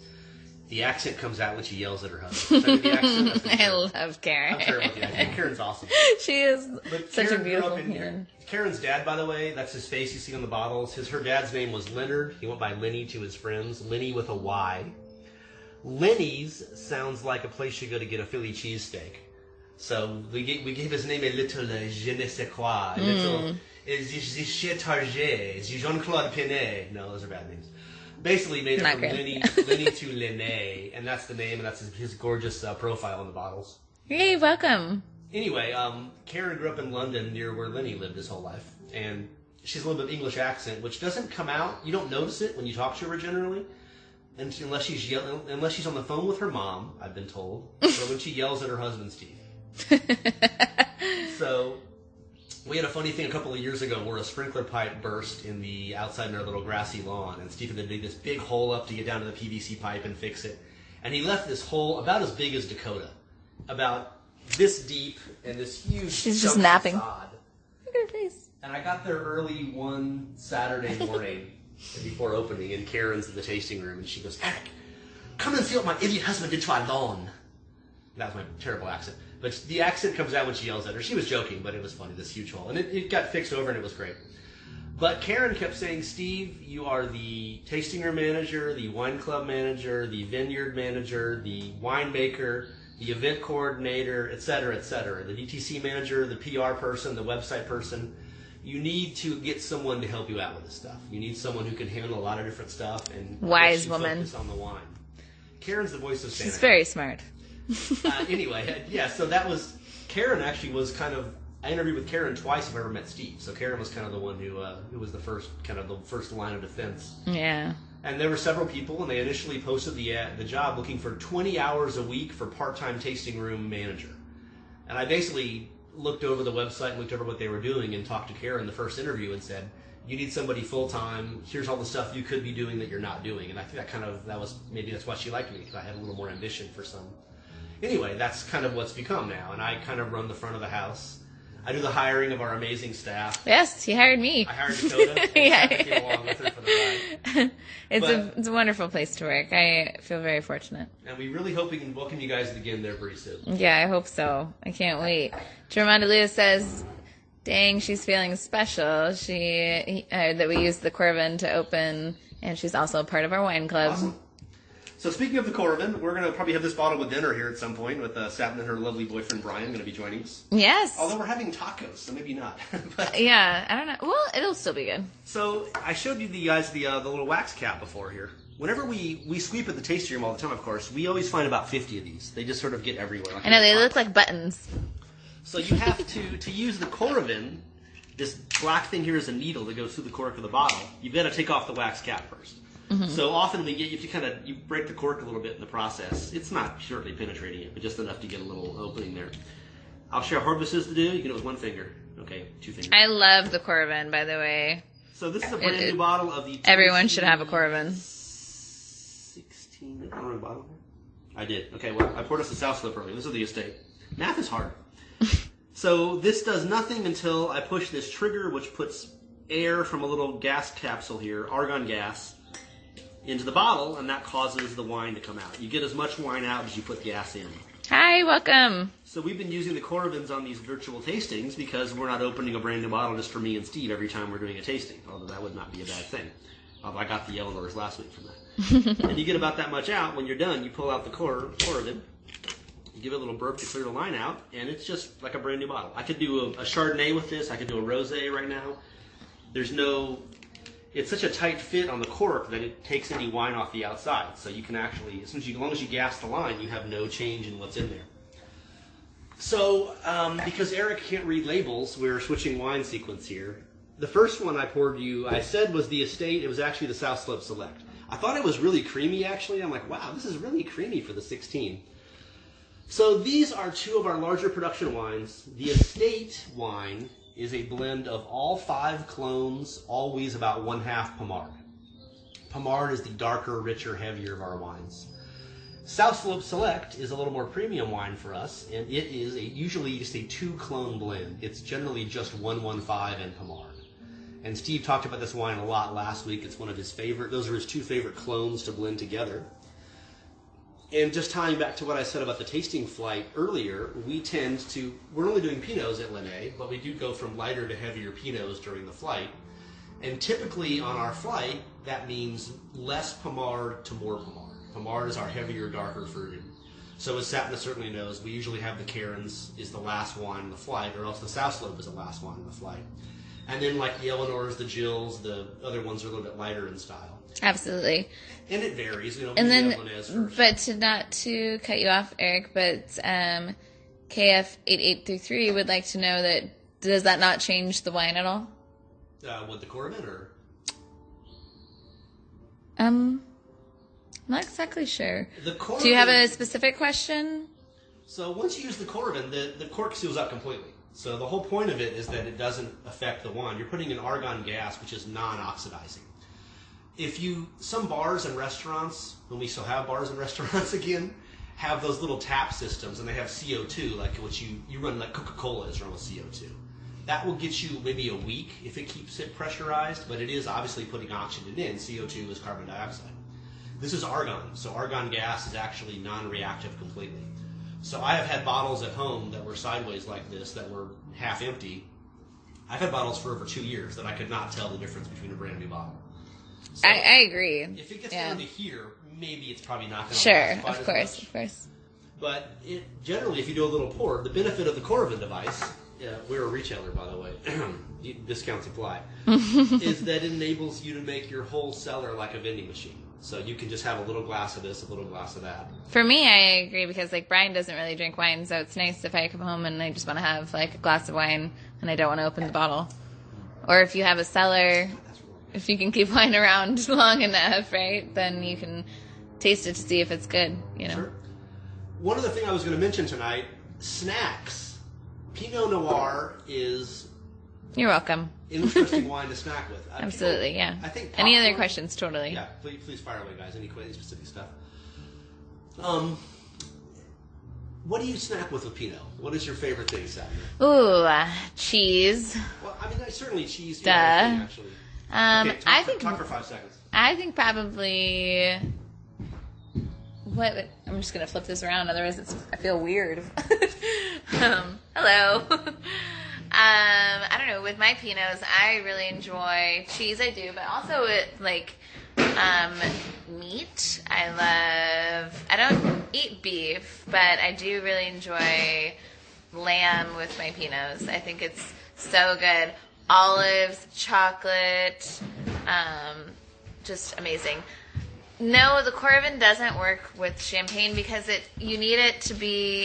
S1: the accent comes out when she yells at her husband. The accent?
S2: I love Karen.
S1: I'm terrible with the accent. Karen's awesome.
S2: She is such a beautiful
S1: human. Karen's dad, by the way, that's his face you see on the bottles. Her dad's name was Leonard. He went by Lenny to his friends. Lenny with a Y. Lenny's sounds like a place you go to get a Philly cheesesteak. So we gave his name a little je ne sais quoi, a little Chez Target, Jean-Claude Pinet. No, those are bad names. Basically made it from Lenny to Lenne, and that's the name, and that's his gorgeous profile on the bottles.
S2: Hey, welcome.
S1: Anyway, Karen grew up in London near where Lenny lived his whole life, and she's a little bit of English accent, which doesn't come out. You don't notice it when you talk to her generally, unless she's on the phone with her mom, I've been told, or when she yells at her husband, Steve. So we had a funny thing a couple of years ago where a sprinkler pipe burst in the outside in our little grassy lawn, and Steve had to dig this big hole up to get down to the PVC pipe and fix it. And he left this hole about as big as Dakota, about this deep and this huge.
S2: She's just napping.
S1: Sod.
S2: Look at her face.
S1: And I got there early one Saturday morning before opening, and Karen's in the tasting room, and she goes, Eric, come and see what my idiot husband did to our lawn. That was my terrible accent. But the accent comes out when she yells at her. She was joking, but it was funny, this huge hole. And it got fixed over, and it was great. But Karen kept saying, Steve, you are the tasting room manager, the wine club manager, the vineyard manager, the winemaker, the event coordinator, et cetera, the DTC manager, the PR person, the website person. You need to get someone to help you out with this stuff. You need someone who can handle a lot of different stuff and
S2: wise woman
S1: focus on the wine. Karen's the voice of Santa.
S2: She's very smart.
S1: Anyway, yeah, so that was, Karen actually was kind of, I interviewed with Karen twice if I ever met Steve. So Karen was kind of the one who was the first line of defense.
S2: Yeah.
S1: And there were several people, and they initially posted the job looking for 20 hours a week for part-time tasting room manager. And I basically looked over the website and looked over what they were doing and talked to Karen in the first interview and said, you need somebody full-time, here's all the stuff you could be doing that you're not doing. And I think maybe that's why she liked me, because I had a little more ambition for some. Anyway, that's kind of what's become now, and I kind of run the front of the house. I do the hiring of our amazing staff.
S2: Yes, he hired me.
S1: I hired Dakota. And I came along with her for the ride.
S2: It's a wonderful place to work. I feel very fortunate.
S1: And we really hope we can welcome you guys again there pretty soon.
S2: Yeah, I hope so. I can't wait. Jermonda Lewis says, dang, she's feeling special. That we used the Corvin to open, and she's also a part of our wine club.
S1: Awesome. So speaking of the Corvin, we're going to probably have this bottle with dinner here at some point with Sapna and her lovely boyfriend Brian going to be joining us.
S2: Yes.
S1: Although we're having tacos, so maybe not. But,
S2: yeah, I don't know. Well, it'll still be good.
S1: So I showed you guys the little wax cap before here. Whenever we sweep at the tasting room all the time, of course, we always find about 50 of these. They just sort of get everywhere. Like
S2: I know, they look like buttons.
S1: So you have to use the Corvin, this black thing here is a needle that goes through the cork of the bottle. You've got to take off the wax cap first. Mm-hmm. So often you break the cork a little bit in the process. It's not surely penetrating it, but just enough to get a little opening there. I'll show you how hard this is to do. You can do it with one finger. Okay, 2 fingers.
S2: I love the Corvin, by the way.
S1: So this is a brand new bottle of the...
S2: Everyone should have a Corvin.
S1: 16... I don't remember the bottle. I did. Okay, well, I poured us the South Slip earlier. This is the Estate. Math is hard. So this does nothing until I push this trigger, which puts air from a little gas capsule here, argon gas, into the bottle, and that causes the wine to come out. You get as much wine out as you put gas in.
S2: Hi, welcome.
S1: So we've been using the Corvins on these virtual tastings because we're not opening a brand new bottle just for me and Steve every time we're doing a tasting, although that would not be a bad thing. I got the Eleanor's last week from that. And you get about that much out. When you're done, you pull out the Corvin, you give it a little burp to clear the line out, and it's just like a brand new bottle. I could do a Chardonnay with this. I could do a Rosé right now. It's such a tight fit on the cork that it takes any wine off the outside. So you can actually, as long as you gas the line, you have no change in what's in there. So, because Eric can't read labels, we're switching wine sequence here. The first one I poured you, I said was the Estate. It was actually the South Slope Select. I thought it was really creamy, actually. I'm like, wow, this is really creamy for the 16. So these are 2 of our larger production wines. The Estate wine is a blend of all 5 clones, always about 1/2 Pommard. Pommard is the darker, richer, heavier of our wines. South Slope Select is a little more premium wine for us, and it is usually just a 2-clone blend. It's generally just 115 and Pommard. And Steve talked about this wine a lot last week. It's one of his favorite. Those are his 2 favorite clones to blend together. And just tying back to what I said about the tasting flight earlier, we're only doing Pinots at Lenne, but we do go from lighter to heavier Pinots during the flight. And typically on our flight, that means less Pommard to more Pommard. Pommard is our heavier, darker version. So as Sapna certainly knows, we usually have the Cairns is the last wine in the flight, or else the South Slope is the last wine in the flight. And then like the Eleanors, the Jills, the other ones are a little bit lighter in style.
S2: Absolutely.
S1: And it varies,
S2: And then, but to cut you off, Eric, but KF8833 would like to know that does that not change the wine at all?
S1: With the Corvin, or?
S2: I'm not exactly sure.
S1: The Corvin,
S2: do you have a specific question?
S1: So once you use the Corvin, the cork seals up completely. So the whole point of it is that it doesn't affect the wine. You're putting in argon gas, which is non-oxidizing. Some bars and restaurants, when we still have bars and restaurants again, have those little tap systems, and they have CO2, like what you run like Coca-Cola is run with CO2. That will get you maybe a week if it keeps it pressurized, but it is obviously putting oxygen in. CO2 is carbon dioxide. This is argon, so argon gas is actually non-reactive completely. So I have had bottles at home that were sideways like this that were half empty. I've had bottles for over 2 years that I could not tell the difference between a brand new bottle. So
S2: I agree.
S1: If it gets down to here, maybe it's probably not going to
S2: Sure, of course.
S1: But generally, if you do a little pour, the benefit of the Corvin device, we're a retailer, by the way, discounts apply, is that it enables you to make your whole cellar like a vending machine. So you can just have a little glass of this, a little glass of that.
S2: For me, I agree, because like Brian doesn't really drink wine, so it's nice if I come home and I just want to have like a glass of wine and I don't want to open the bottle. Or if you have a cellar, if you can keep wine around long enough, right, then you can taste it to see if it's good, you know.
S1: Sure. One other thing I was going to mention tonight, snacks. Pinot Noir is...
S2: You're welcome.
S1: Interesting wine to snack with.
S2: Absolutely, yeah.
S1: I think
S2: any other questions, totally.
S1: Yeah, please fire away, guys. Any specific stuff. What do you snack with Pinot? What is your favorite thing, Sapna?
S2: Ooh, cheese.
S1: Well, I mean, certainly cheese.
S2: Duh.
S1: Actually. Okay, talk for 5 seconds.
S2: I think probably. What? I'm just gonna flip this around, otherwise I feel weird. Hello. I don't know. With my Pinots, I really enjoy cheese. I do, but also like meat. I don't eat beef, but I do really enjoy lamb with my Pinots. I think it's so good. Olives, chocolate, just amazing. No, the Corvin doesn't work with champagne because you need it to be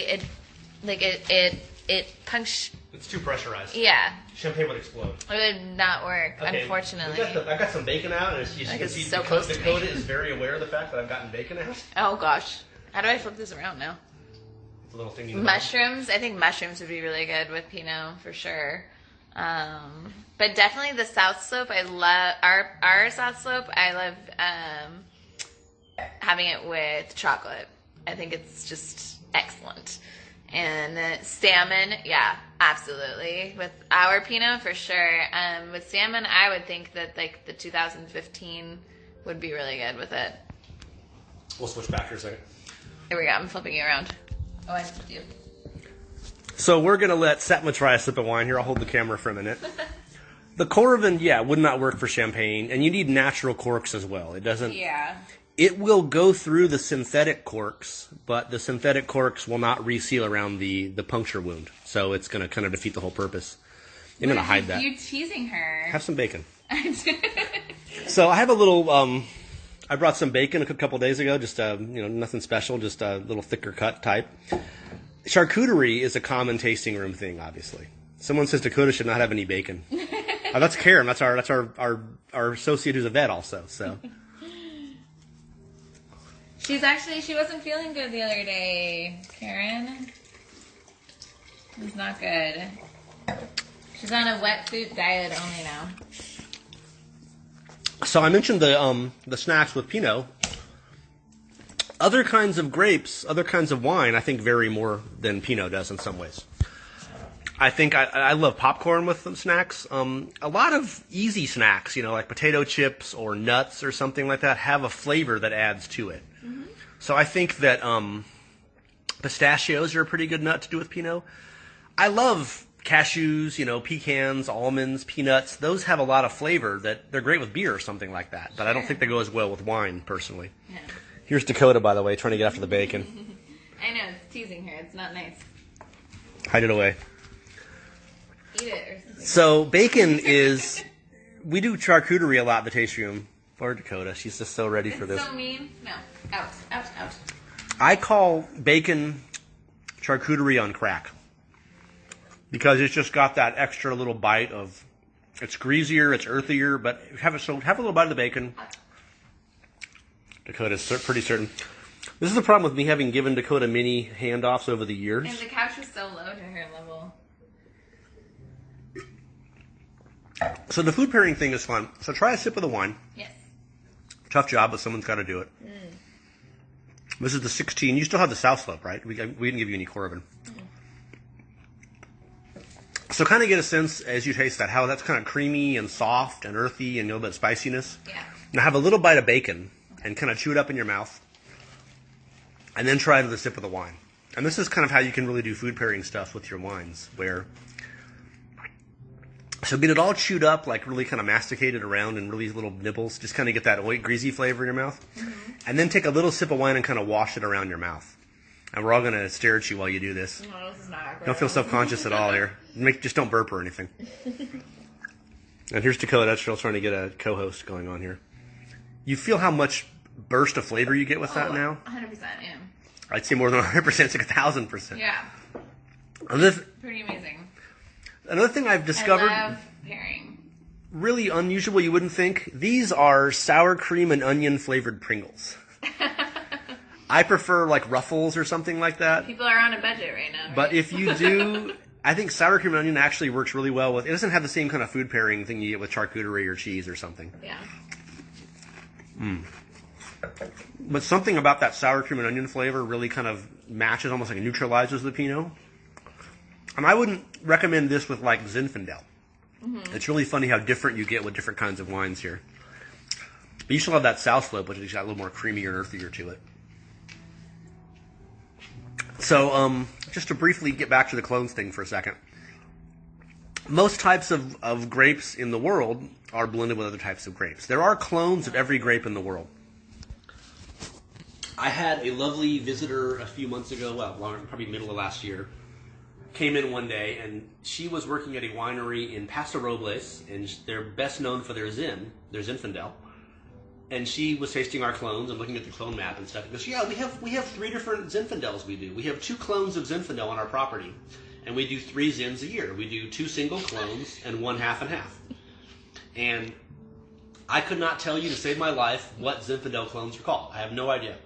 S2: it punch.
S1: It's too pressurized.
S2: Yeah.
S1: Champagne would explode.
S2: It would not work, unfortunately.
S1: I've got some bacon out, and as you can see,
S2: so close to me.
S1: Dakota is very aware of the fact that I've gotten bacon out.
S2: Oh gosh, how do I flip this around now?
S1: It's a little thing.
S2: Mushrooms. I think mushrooms would be really good with Pinot for sure. But definitely the South Slope. I love our South Slope. I love having it with chocolate. I think it's just excellent. And salmon, yeah, absolutely. With our Pinot, for sure. With salmon, I would think that like the 2015 would be really good with it.
S1: We'll switch back for a second.
S2: Here we go. I'm flipping you around. Oh, I flipped you.
S1: So we're going to let Sapna try a sip of wine here. I'll hold the camera for a minute. The Corvin, would not work for champagne, and you need natural corks as well. It doesn't.
S2: Yeah.
S1: It will go through the synthetic corks, but the synthetic corks will not reseal around the puncture wound. So it's going to kind of defeat the whole purpose. You're going to hide that.
S2: You're teasing her.
S1: Have some bacon. So I have a little. I brought some bacon a couple days ago. Just nothing special. Just a little thicker cut type. Charcuterie is a common tasting room thing. Obviously, someone says Dakota should not have any bacon. That's Karen. That's our associate who's a vet also. So.
S2: She wasn't feeling good the other day, Karen. It was not good. She's on a wet food diet only now.
S1: So I mentioned the snacks with Pinot. Other kinds of grapes, other kinds of wine, I think vary more than Pinot does in some ways. I think I love popcorn with some snacks. A lot of easy snacks, like potato chips or nuts or something like that, have a flavor that adds to it. Mm-hmm. So I think that pistachios are a pretty good nut to do with Pinot. I love cashews, pecans, almonds, peanuts. Those have a lot of flavor that they're great with beer or something like that. But I don't think they go as well with wine, personally. Yeah. Here's Dakota, by the way, trying to get after the bacon.
S2: I know, it's teasing her. It's not nice.
S1: Hide it away.
S2: Eat it or something.
S1: So bacon is, we do charcuterie a lot in the tasting room. Poor Dakota, she's just so ready for this.
S2: So mean. No, out.
S1: I call bacon charcuterie on crack because it's just got that extra little bite of, it's greasier, it's earthier, but have a little bite of the bacon. Dakota's pretty certain. This is the problem with me having given Dakota many handoffs over the years.
S2: And the couch was so low to her level.
S1: So the food pairing thing is fun. So try a sip of the wine.
S2: Yes.
S1: Tough job, but someone's got to do it. This is the 16. You still have the South Slope, right? We didn't give you any Corvin. So kind of get a sense as you taste that, how that's kind of creamy and soft and earthy and a little bit of spiciness.
S2: Yeah.
S1: Now have a little bite of bacon and kind of chew it up in your mouth. And then try the sip of the wine. And this is kind of how you can really do food pairing stuff with your wines, where... So get it all chewed up, like really kind of masticated around in really little nibbles. Just kind of get that greasy flavor in your mouth. Mm-hmm. And then take a little sip of wine and kind of wash it around your mouth. And we're all going to stare at you while you do this.
S2: No, this is not awkward.
S1: Don't feel self-conscious at all here. Just don't burp or anything. And here's Dakota. Still trying to get a co-host going on here. You feel how much burst of flavor you get with that now?
S2: 100%, yeah.
S1: I'd say more than 100%. It's like 1,000%.
S2: Yeah. Pretty amazing.
S1: Another thing I've discovered,
S2: I love pairing.
S1: Really unusual, you wouldn't think. These are sour cream and onion flavored Pringles. I prefer like Ruffles or something like that.
S2: People are on a budget right now. Right?
S1: But if you do, I think sour cream and onion actually works really well with. It doesn't have the same kind of food pairing thing you get with charcuterie or cheese or something.
S2: Yeah.
S1: But something about that sour cream and onion flavor really kind of matches, almost like it neutralizes the Pinot. And I wouldn't recommend this with like Zinfandel. Mm-hmm. It's really funny how different you get with different kinds of wines here. But you still have that South Slope, which has got a little more creamier and earthier to it. So, just to briefly get back to the clones thing for a second. Most types of grapes in the world are blended with other types of grapes. There are clones of every grape in the world. I had a lovely visitor a few months ago, well, probably middle of last year, came in one day, and she was working at a winery in Paso Robles, and they're best known for their Zinfandel. And she was tasting our clones and looking at the clone map and stuff. She goes, yeah, we have 3 different Zinfandels we do. We have 2 clones of Zinfandel on our property, and we do 3 Zins a year. We do 2 single clones and 1 half and half. And I could not tell you to save my life what Zinfandel clones are called. I have no idea.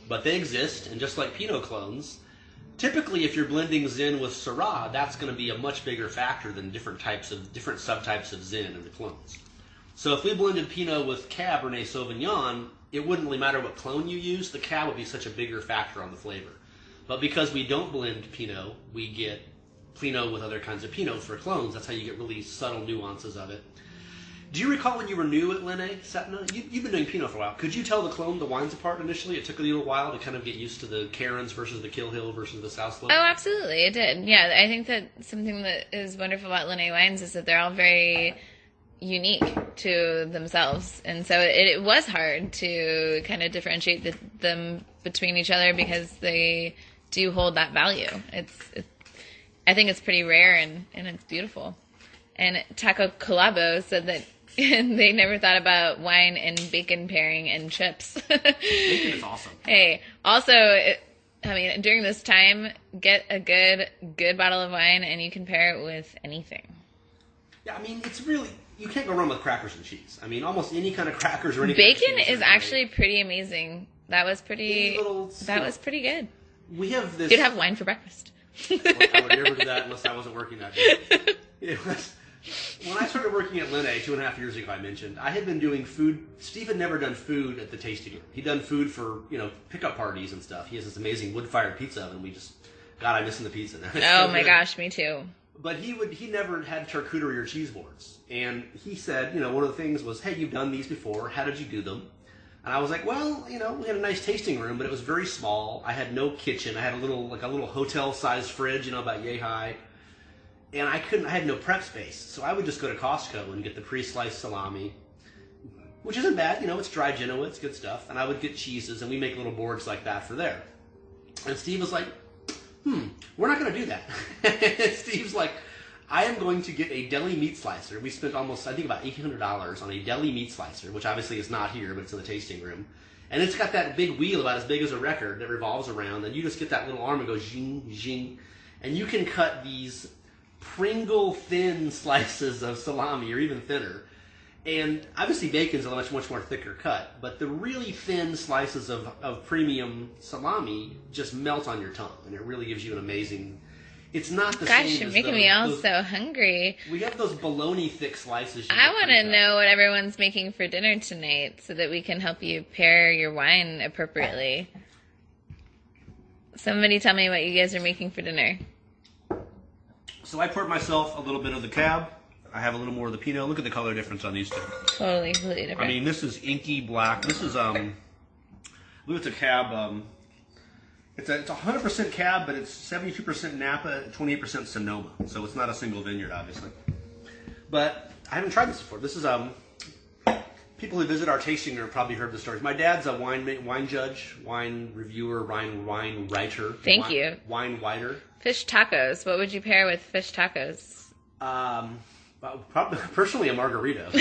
S1: But they exist, and just like Pinot clones, typically if you're blending Zin with Syrah, that's going to be a much bigger factor than different subtypes of Zin in the clones. So if we blended Pinot with Cabernet Sauvignon, it wouldn't really matter what clone you use. The Cab would be such a bigger factor on the flavor. But because we don't blend Pinot, we get Pinot with other kinds of Pinots for clones. That's how you get really subtle nuances of it. Do you recall when you were new at Lenne, Sapna? You've been doing Pinot for a while. Could you tell the wines apart initially? It took a little while to kind of get used to the Cairns versus the Kill Hill versus the South Slope.
S2: Oh, absolutely, it did. Yeah, I think that something that is wonderful about Lenne wines is that they're all very unique to themselves, and so it was hard to kind of differentiate them between each other because they do hold that value. I think it's pretty rare and it's beautiful. And Taco Colabo said that they never thought about wine and bacon pairing and chips.
S1: Bacon is awesome.
S2: Hey, also, during this time, get a good bottle of wine and you can pair it with anything.
S1: Yeah, it's really, you can't go wrong with crackers and cheese. Almost any kind of crackers or any
S2: bacon
S1: kind of cheese
S2: is actually pretty amazing. That was pretty good.
S1: We have this.
S2: You'd have wine for breakfast.
S1: I would never do that unless I wasn't working that day. When I started working at Lenne 2.5 years ago, I mentioned, I had been doing food. Steve had never done food at the tasting room. He'd done food for, pickup parties and stuff. He has this amazing wood-fired pizza oven. I'm missing the pizza now.
S2: Oh my gosh, me too.
S1: But he never had charcuterie or cheese boards. And he said, one of the things was, hey, you've done these before. How did you do them? And I was like, well, we had a nice tasting room, but it was very small. I had no kitchen. I had a little hotel-sized fridge, about yay high. And I had no prep space. So I would just go to Costco and get the pre-sliced salami, which isn't bad. It's dry Genoa. It's good stuff. And I would get cheeses, and we make little boards like that for there. And Steve was like, we're not going to do that. Steve's like, I am going to get a deli meat slicer. We spent almost, I think, about $1,800 on a deli meat slicer, which obviously is not here, but it's in the tasting room. And it's got that big wheel about as big as a record that revolves around, and you just get that little arm and goes zing, zing, and you can cut these Pringle thin slices of salami, or even thinner. And obviously bacon's a much more thicker cut, but the really thin slices of premium salami just melt on your tongue, and it really gives you an amazing... It's not the same
S2: Gosh, you're
S1: as
S2: making me all so hungry.
S1: We have those bologna thick slices.
S2: I want to know what everyone's making for dinner tonight so that we can help you pair your wine appropriately. Somebody tell me what you guys are making for dinner.
S1: So I poured myself a little bit of the Cab. I have a little more of the Pinot. Look at the color difference on these two.
S2: Totally different.
S1: This is inky black. This is look at the Cab. It's 100% Cab, but it's 72% Napa, 28% Sonoma. So it's not a single vineyard, obviously. But I haven't tried this before. This is people who visit our tasting room probably heard the stories. My dad's a wine judge, wine reviewer, wine writer.
S2: Thank you.
S1: Wine writer.
S2: Fish tacos. What would you pair with fish tacos?
S1: Probably, personally, a margarita.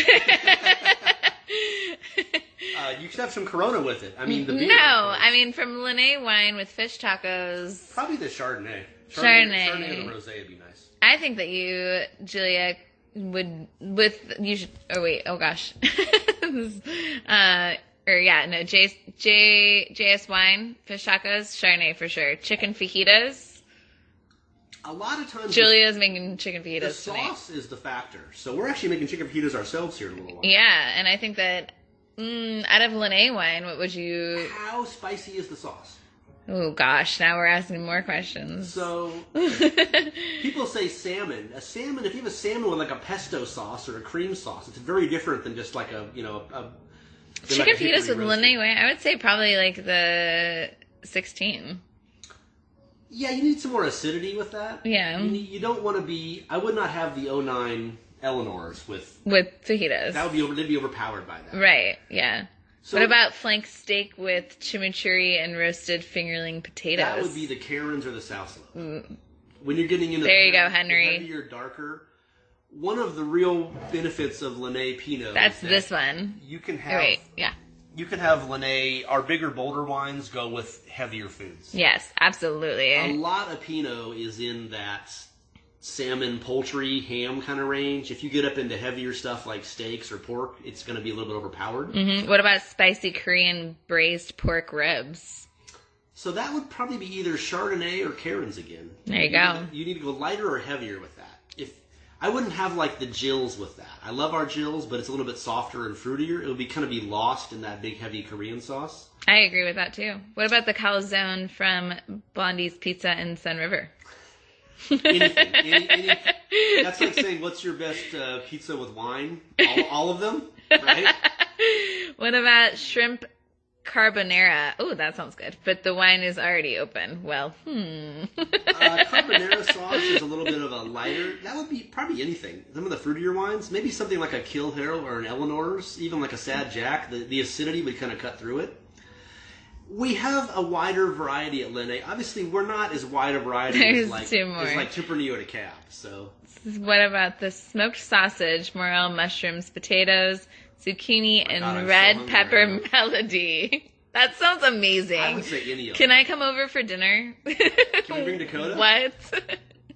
S1: You could have some Corona with it. The beer.
S2: No, from Lenne wine with fish tacos.
S1: Probably the Chardonnay.
S2: Chardonnay
S1: and the Rosé would be nice.
S2: I think that you, Julia, JS wine, fish tacos, Chardonnay for sure. Chicken fajitas.
S1: A lot of times,
S2: Julia's making chicken fajitas.
S1: The sauce is the factor. So we're actually making chicken fajitas ourselves here in a little while.
S2: Yeah, and I think that Out of Lenne wine, what would you...
S1: How spicy is the sauce?
S2: Oh, gosh. Now we're asking more questions.
S1: So, people say salmon. If you have a salmon with like a pesto sauce or a cream sauce, it's very different than just like a
S2: Chicken fajitas with Lenne wine, I would say probably like the 16.
S1: Yeah, you need some more acidity with that.
S2: Yeah.
S1: You don't want to be... I would not have the 09 Eleanor's with
S2: fajitas.
S1: They'd be overpowered by that.
S2: Right, yeah.
S1: So,
S2: what about flank steak with chimichurri and roasted fingerling potatoes?
S1: That would be the Karens or the South Slope. When you're getting into
S2: there you go, Henry.
S1: The heavier, darker... One of the real benefits of Lenne Pinot
S2: That's this one.
S1: You can have...
S2: Wait, yeah.
S1: You can have Lenne, our bigger, bolder wines go with heavier foods.
S2: Yes, absolutely.
S1: A lot of Pinot is in that salmon, poultry, ham kind of range. If you get up into heavier stuff like steaks or pork, it's going to be a little bit overpowered.
S2: Mm-hmm. What about spicy Korean braised pork ribs?
S1: So that would probably be either Chardonnay or Karens again.
S2: There you go.
S1: You need to go lighter or heavier with that. I wouldn't have like the Jills with that. I love our Jills, but it's a little bit softer and fruitier. It would be kind of be lost in that big, heavy Korean sauce.
S2: I agree with that too. What about the calzone from Blondie's Pizza in Sun River?
S1: Anything. That's like saying, what's your best pizza with wine? All of them, right?
S2: What about shrimp carbonara? Oh, that sounds good. But the wine is already open. Well,
S1: Carbonara sauce is a little bit of a lighter. That would be probably anything. Some of the fruitier wines, maybe something like a Kill Harold or an Eleanor's, even like a Sad Jack. The acidity would kind of cut through it. We have a wider variety at Lenne. Obviously, we're not as wide a variety as like Tempranillo at a Cab. So,
S2: what about the smoked sausage, morel, mushrooms, potatoes, zucchini, and red pepper melody? That sounds amazing.
S1: I would say any of them.
S2: Can I come over for dinner?
S1: Can we bring Dakota?
S2: What?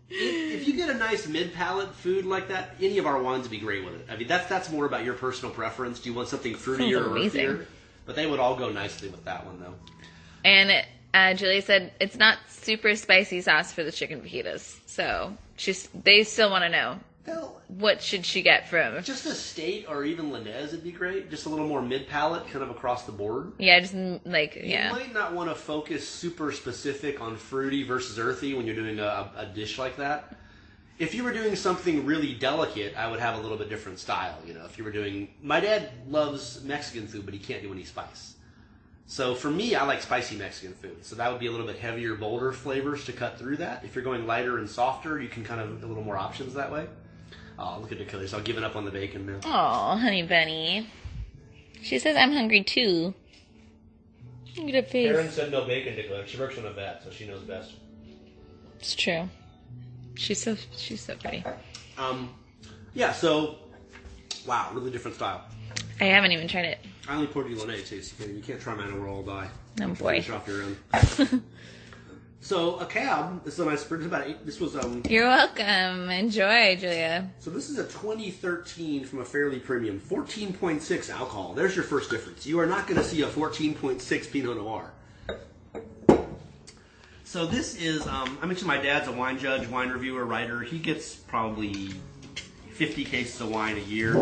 S1: If you get a nice mid-palate food like that, any of our wines would be great with it. I mean, that's more about your personal preference. Do you want something fruitier or earthier? But they would all go nicely with that one, though.
S2: And Julie said it's not super spicy sauce for the chicken fajitas. So they still want to know.
S1: Well,
S2: what should she get from?
S1: Just Estate or even Lenne's would be great. Just a little more mid-palate, kind of across the board.
S2: Yeah, just like, yeah.
S1: You might not want to focus super specific on fruity versus earthy when you're doing a dish like that. If you were doing something really delicate, I would have a little bit different style. You know, if you were doing... My dad loves Mexican food, but he can't do any spice. So for me, I like spicy Mexican food. So that would be a little bit heavier, bolder flavors to cut through that. If you're going lighter and softer, you can kind of a little more options that way. Oh, look at Dakota. She's all giving up on the bacon now.
S2: Oh, honey bunny. She says I'm hungry too. Look at her face.
S1: Karen said no bacon, Dakota. She works on a vet, so she knows best.
S2: It's true. She's so pretty.
S1: Yeah, so, wow, really different style.
S2: I haven't even tried it.
S1: I only poured you Lenne too, so you can't try mine or we'll all die.
S2: Oh boy.
S1: Finish off your own. So a Cab. This is a nice. This is about 8. This was
S2: You're welcome. Enjoy, Julia.
S1: So this is a 2013 from a fairly premium, 14.6 alcohol. There's your first difference. You are not going to see a 14.6 Pinot Noir. So this is. I mentioned my dad's a wine judge, wine reviewer, writer. He gets probably 50 cases of wine a year,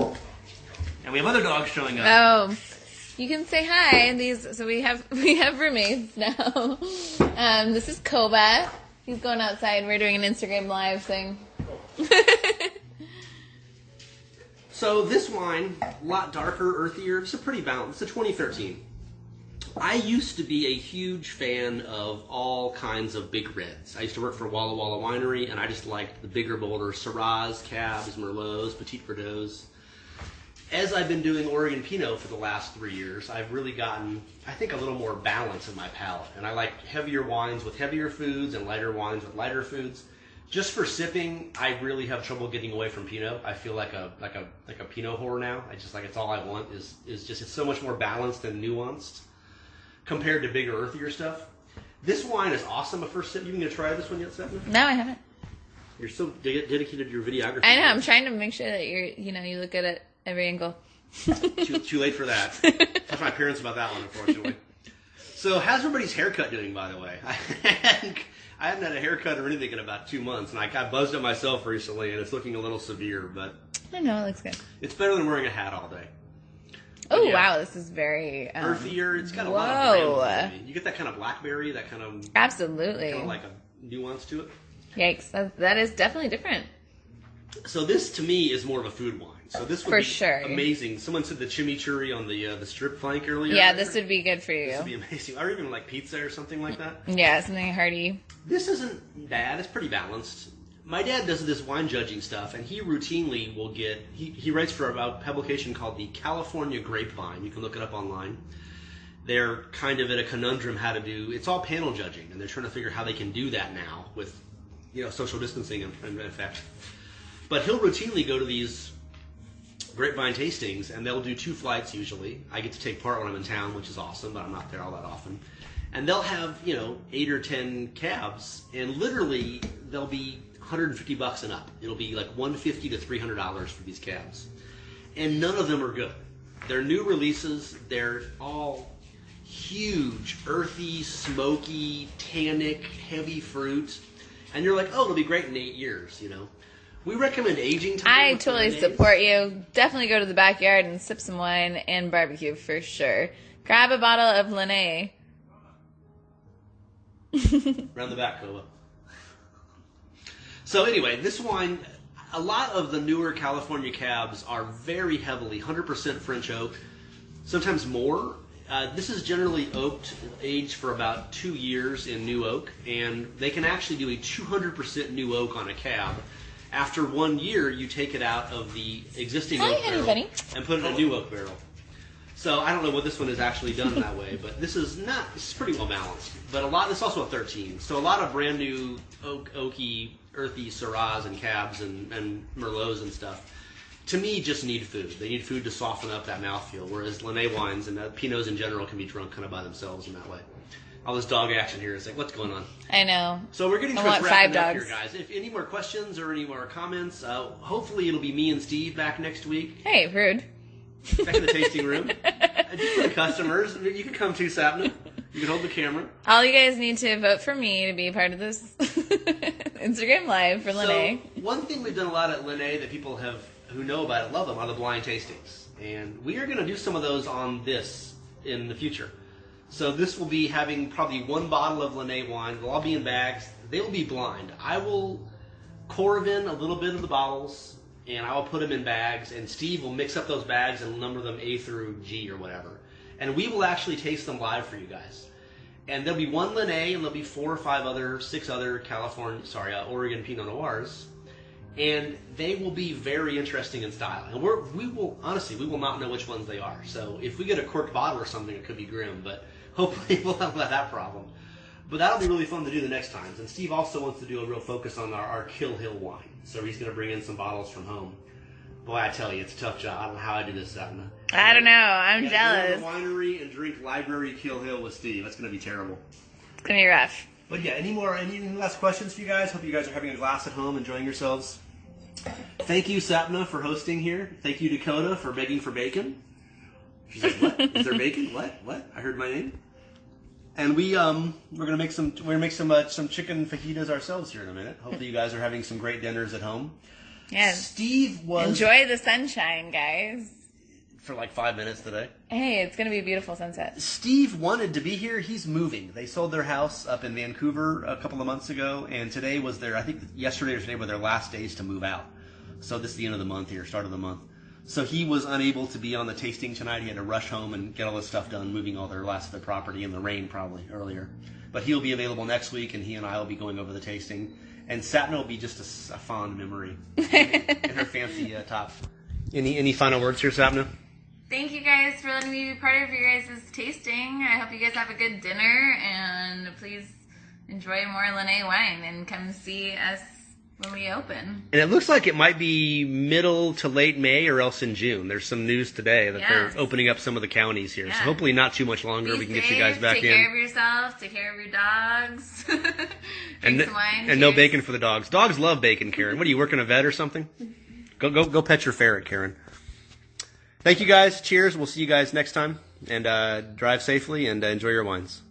S1: and we have other dogs showing up.
S2: Oh. You can say hi. So we have roommates now. This is Koba. He's going outside. We're doing an Instagram live thing.
S1: So this wine, a lot darker, earthier. It's a pretty balanced. It's a 2013. I used to be a huge fan of all kinds of big reds. I used to work for Walla Walla Winery, and I just liked the bigger, bolder Syrahs, Cabs, Merlots, Petit Verdots. As I've been doing Oregon Pinot for the last 3 years, I've really gotten, I think, a little more balance in my palate. And I like heavier wines with heavier foods and lighter wines with lighter foods. Just for sipping, I really have trouble getting away from Pinot. I feel like a Pinot whore now. I just it's all I want is just, it's so much more balanced and nuanced compared to bigger, earthier stuff. This wine is awesome. A first sip. You going to try this one yet, Sapna?
S2: No, I haven't.
S1: You're so dedicated to your videography.
S2: I know. I'm trying to make sure that you look at it every angle.
S1: Too late for that. Talk to my parents about that one, unfortunately. So, how's everybody's haircut doing, by the way? I haven't had a haircut or anything in about 2 months, and I buzzed it myself recently, and it's looking a little severe, but...
S2: I know, it looks good.
S1: It's better than wearing a hat all day.
S2: Oh,
S1: yeah.
S2: wow, this is very...
S1: earthier. It's got a
S2: whoa.
S1: lot of brambles. You get that kind of blackberry, that kind of...
S2: Absolutely.
S1: Kind of like a nuance to it.
S2: Yikes, that is definitely different.
S1: So this, to me, is more of a food wine. So this would
S2: For
S1: be
S2: sure.
S1: amazing. Someone said the chimichurri on the strip flank earlier.
S2: Yeah, this would be good for you.
S1: This would be amazing. Or even like pizza or something like that.
S2: Yeah, something hearty.
S1: This isn't bad. It's pretty balanced. My dad does this wine judging stuff, and he routinely will get... He writes for a publication called the California Grapevine. You can look it up online. They're kind of at a conundrum how to do... It's all panel judging, and they're trying to figure how they can do that now with, social distancing in effect. But he'll routinely go to these grapevine tastings, and they'll do 2 flights usually. I get to take part when I'm in town, which is awesome, but I'm not there all that often. And they'll have, 8 or 10 cabs, and literally they'll be $150 and up. It'll be like $150 to $300 for these cabs. And none of them are good. They're new releases. They're all huge, earthy, smoky, tannic, heavy fruit. And you're like, oh, it'll be great in 8 years, We recommend aging time.
S2: I totally support you. Definitely go to the backyard and sip some wine and barbecue for sure. Grab a bottle of Lenne.
S1: Around the back, Koba. So anyway, this wine, a lot of the newer California cabs are very heavily 100% French oak, sometimes more. This is generally aged for about 2 years in new oak, and they can actually do a 200% new oak on a cab. After 1 year, you take it out of the existing oak barrel and put it in a new oak barrel. So I don't know what this one is actually done that way, but this is pretty well balanced. But it's also a 13, so a lot of brand new oaky, earthy Syrahs and cabs and Merlots and stuff, to me, just need food. They need food to soften up that mouthfeel, whereas Lenne wines and Pinots in general can be drunk kind of by themselves in that way. All this dog action here is like, what's going on?
S2: I know.
S1: So we're getting
S2: I
S1: towards
S2: want
S1: wrapping
S2: 5
S1: up
S2: dogs.
S1: here, guys. If any more questions or any more comments, hopefully it'll be me and Steve back next week.
S2: Hey, rude.
S1: Back in the tasting room. Just for the customers. You can come too, Sapna. You can hold the camera.
S2: All you guys need to vote for me to be part of this Instagram Live for Lenne.
S1: So, one thing we've done a lot at Lenne that people who know about it love them are the blind tastings. And we are going to do some of those on this in the future. So this will be having probably 1 bottle of Lenne wine. They'll all be in bags. They will be blind. I will Corvin a little bit of the bottles, and I will put them in bags, and Steve will mix up those bags and number them A through G or whatever. And we will actually taste them live for you guys. And there'll be 1 Lenne, and there'll be 4 or 6 other Oregon Pinot Noirs. And they will be very interesting in style. And we will not know which ones they are. So if we get a corked bottle or something, it could be grim, but hopefully we'll have that problem. But that'll be really fun to do the next times. And Steve also wants to do a real focus on our Kill Hill wine. So he's going to bring in some bottles from home. Boy, I tell you, it's a tough job. I don't know how I do this, Sapna.
S2: I don't know. I'm
S1: Go
S2: jealous.
S1: to the winery and drink Library Kill Hill with Steve. That's going to be terrible.
S2: It's going to be rough.
S1: But yeah, any last questions for you guys? Hope you guys are having a glass at home, enjoying yourselves. Thank you, Sapna, for hosting here. Thank you, Dakota, for begging for bacon. She's like, what? Is there bacon? What? I heard my name. And we're gonna make some chicken fajitas ourselves here in a minute. Hopefully, you guys are having some great dinners at home.
S2: Yes.
S1: Steve was
S2: Enjoy the sunshine, guys.
S1: for like 5 minutes today.
S2: Hey, it's gonna be a beautiful sunset.
S1: Steve wanted to be here. He's moving. They sold their house up in Vancouver a couple of months ago, and today was I think yesterday or today were their last days to move out. So this is the end of the month here, start of the month. So he was unable to be on the tasting tonight. He had to rush home and get all this stuff done, moving all their last of their property in the rain probably earlier. But he'll be available next week, and he and I will be going over the tasting. And Sapna will be just a fond memory in her fancy top. Any final words here, Sapna?
S2: Thank you guys for letting me be part of your guys' tasting. I hope you guys have a good dinner, and please enjoy more Lenne wine and come see us when we open.
S1: And it looks like it might be middle to late May or else in June. There's some news today that they're opening up some of the counties here. Yeah. So hopefully not too much longer. We can get you guys back in.
S2: Take care of yourself. Take care of your dogs. Drink some wine.
S1: And no bacon for the dogs. Dogs love bacon, Karen. What, are you working a vet or something? Go pet your ferret, Karen. Thank you guys. Cheers. We'll see you guys next time. And drive safely and enjoy your wines.